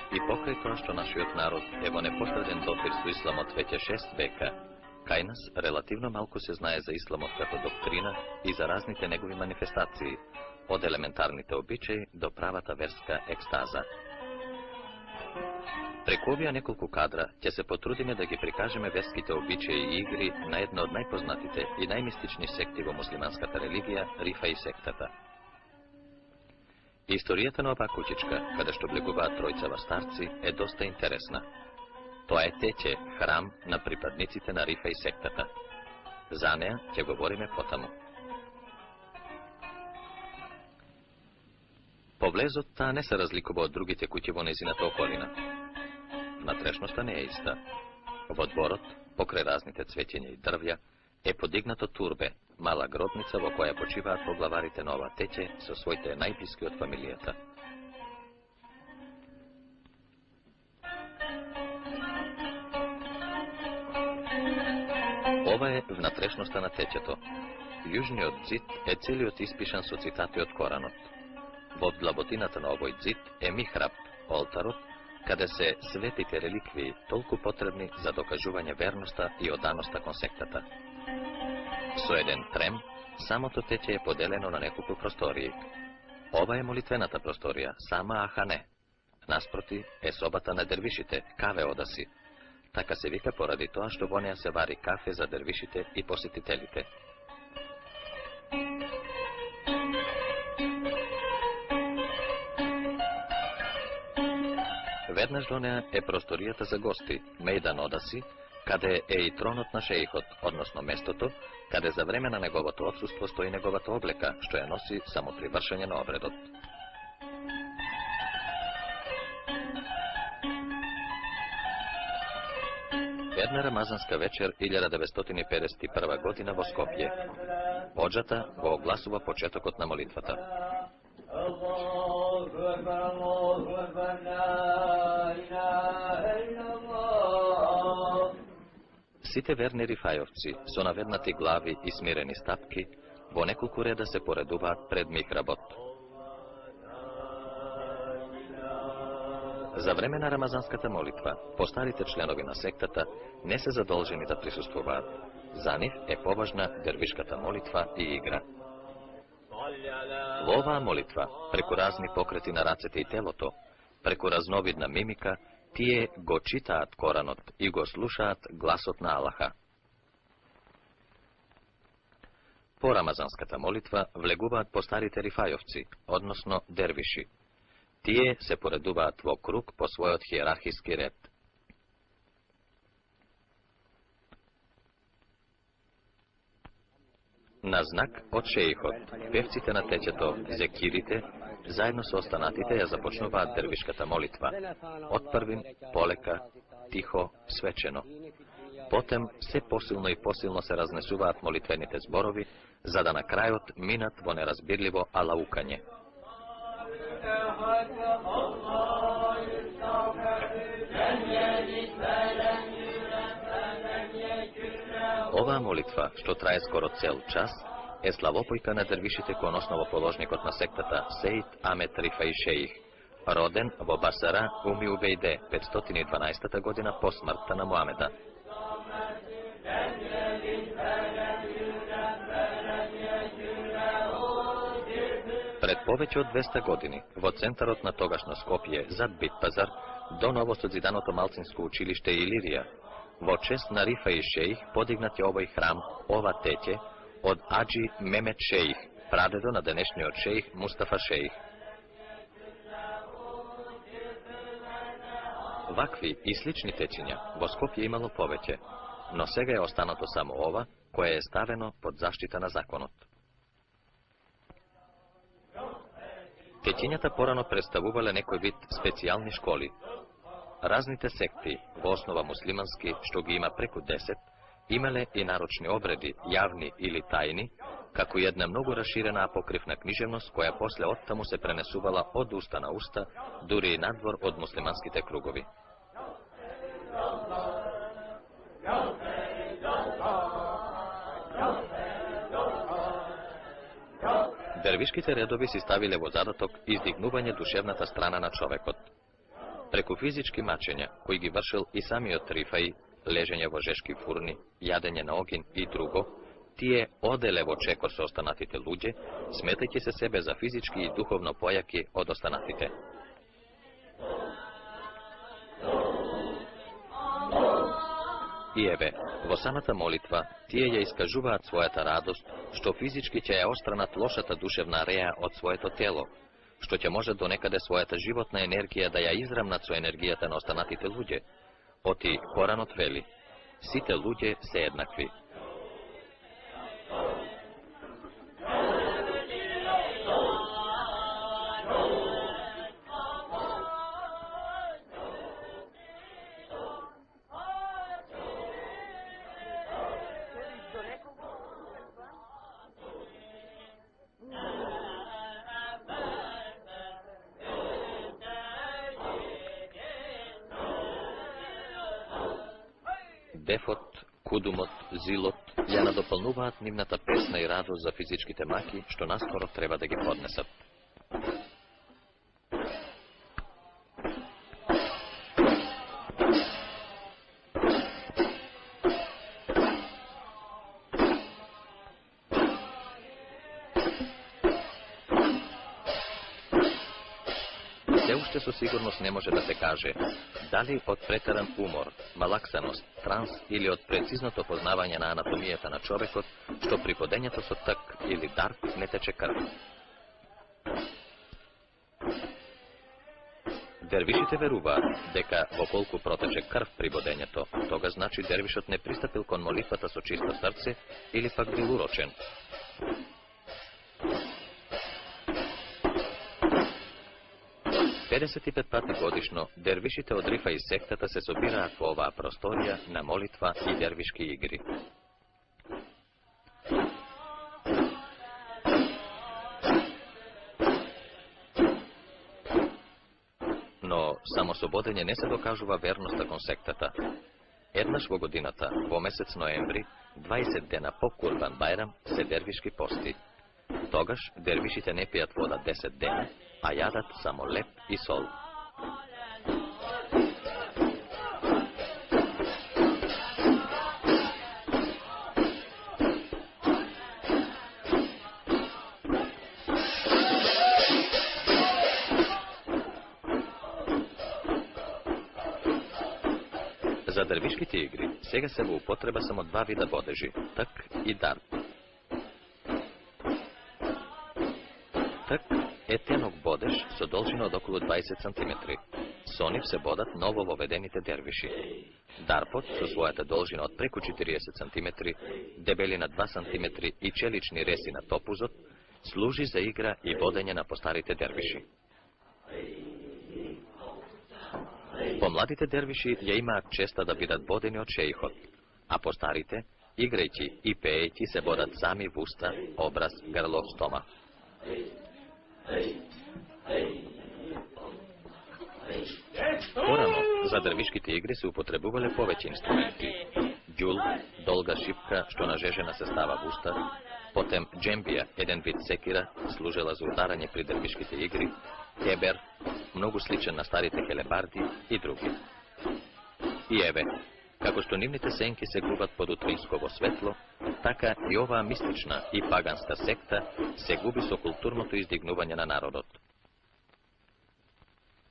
И покрај тоа што нашиот народ е во непосреден допир со исламот веќе 6 века, кај нас релативно малку се знае за исламот како доктрина и за разните негови манифестации, од елементарните обичаи до правата верска екстаза. Преку овие неколку кадра ќе се потрудиме да ги прикажеме верските обичаи и игри на една од најпознатите и најмистични секти во муслиманската религија, Рифаи сектата. Историјата на оваа куќичка, каде што влегуваат тројцава старци, е доста интересна. Тоа е Теќе, храм на припадниците на Рифаи сектата. За неа ќе говориме потаму. По влезот таа не се разликува од другите куќи во незината околина. Внатрешноста не е иста. Во дворот, покрај разните цвеќења и дрвја, е подигнато турбе, мала гробница во која почиваат поглаварите на ова Теќе со своите најблиски од фамилијата. Ова е внатрешноста на Теќето. Јужниот ѕид е целиот испишан со цитати од Коранот. Во длаботината на овој ѕид е михраб, олтарот, каде се светите реликвии, толку потребни за докажување верноста и оданоста кон сектата. Со еден трем, самото Теќе е поделено на неколку простории. Ова е молитвената просторија, сама ахане. Наспроти е собата на дервишите, каве одаси. Така се вика поради тоа што во неа се вари кафе за дервишите и посетителите. Веднаш до неа е просторијата за гости, мејдан одаси, каде е и тронот на шеихот, односно местото, каде за време на неговото отсуство стои неговата облека, што ја носи само при вршење на обредот. Една рамазанска вечер 1951 година во Скопје. Оџата го огласува почетокот на молитвата. Сите верни рифајовци, со наведнати глави и смирени стапки, во неколку реда се поредуваат пред михработ. За време на рамазанската молитва, постарите членови на сектата не се задолжени да присуствуваат. За нив е поважна дервишката молитва и игра. Во оваа молитва, преку разни покрети на рацете и телото, преку разновидна мимика, тие го читаат Коранот и го слушаат гласот на Аллаха. По рамазанската молитва влегуваат постарите рифајовци, односно дервиши. Тие се поредуваат во круг по својот хиерархиски ред. На знак од шеихот, певците на Теќето, зекирите, заедно со останатите ја започнуваат дервишката молитва. Отпрвин, полека, тихо, свечено. Потем се посилно и посилно се разнесуваат молитвените зборови, за да на крајот минат во неразбирливо алаукање. Оваа молитва, што трае скоро цел час, е славопојка на дервишите кон основоположникот на сектата Сеид Амет Рифаи шеих, роден во Басара, Уми Убейде, 512 година по смртта на Муамеда. Пред повеќе од 200 години, во центарот на тогашно Скопје, зад Бит пазар, до новосозиданото малцинско училиште Илирија, во чест на Рифаи шеих подигнат е овој храм, ова Теќе, од Аджи Мемет шеих, прадедо на денешниот шеих Мустафа шеих. Вакви и слични теќиња во Скопје имало повеќе, но сега е останато само ова, кое е ставено под заштита на законот. Теќињата порано представувале некој вид специјални школи. Разните секти, во основа муслимански, што ги има преку 10, имале и нарочни обреди, јавни или тајни, како и една многу расширена апокривна книжевност, која после оттаму се пренесувала од уста на уста, дури и надвор од муслиманските кругови. Дервишките редови си ставиле во задаток издигнување душевната страна на човекот. Преку физички мачења, кои ги вршил и самиот Рифаи, лежење во жешки фурни, јадење на огин и друго, тие оделе во чекор со останатите луѓе, сметајќи се себе за физички и духовно појаки од останатите. И еве, во самата молитва, тие ја искажуваат својата радост, што физички ќе ја остранат лошата душевна реа од своето тело, што ќе може до некаде својата животна енергија да ја израмнат со енергијата на останатите луѓе. Оти Коранот вели: сите луѓе се еднакви. Дефот, кудумот, зилот ја надополнуваат нивната песна и радост за физичките маки, што наскоро треба да ги поднесат. Се уште со сигурност не може да се каже дали од претеран умор, малаксаност, транс или од прецизното познавање на анатомијата на човекот, што при подењето со тък или дарп не тече крв. Дервишите веруваат дека во колку протече крв при бодењето, тога значи дервишот не пристапил кон молитвата со чисто срце или пак бил урочен. 55 пати годишно, дервишите од Рифа и сектата се собираат во оваа просторија на молитва и дервишки игри. Но само со бодење не се докажува верноста кон сектата. Еднаш во годината, во месец ноември, 20 дена по Курбан Бајрам, се дервишки пости. Тогаш дервишите не пијат вода 10 дена, а јадат само леп и сол. За дервишките игри сега се во употреба само два вида бодежи, тък и дарп. Тък е тенок бодеж со должина од околу 20 см. Со нив се бодат ново воведените дервиши. Дарпот, со својата должина од преку 40 см, дебелина 2 см и челични реси на топузот, служи за игра и бодење на постарите дервиши. Помладите дервиши ја имаат честа да бидат бодени од шеихот, а постарите, играјќи и пеејќи, се бодат сами в уста, образ, грло, стома. Порано за дервишките игри се употребувале повеќе инструменти. Ѓул, долга шипка што на жежена се става в уста, потем джембија, еден вид секира, служела за ударање при дервишките игри, кебер, многу сличен на старите хелебарди и други. И еве, како што нивните сенки се губат под утринсково светло, така и оваа мистична и паганска секта се губи со културното издигнување на народот.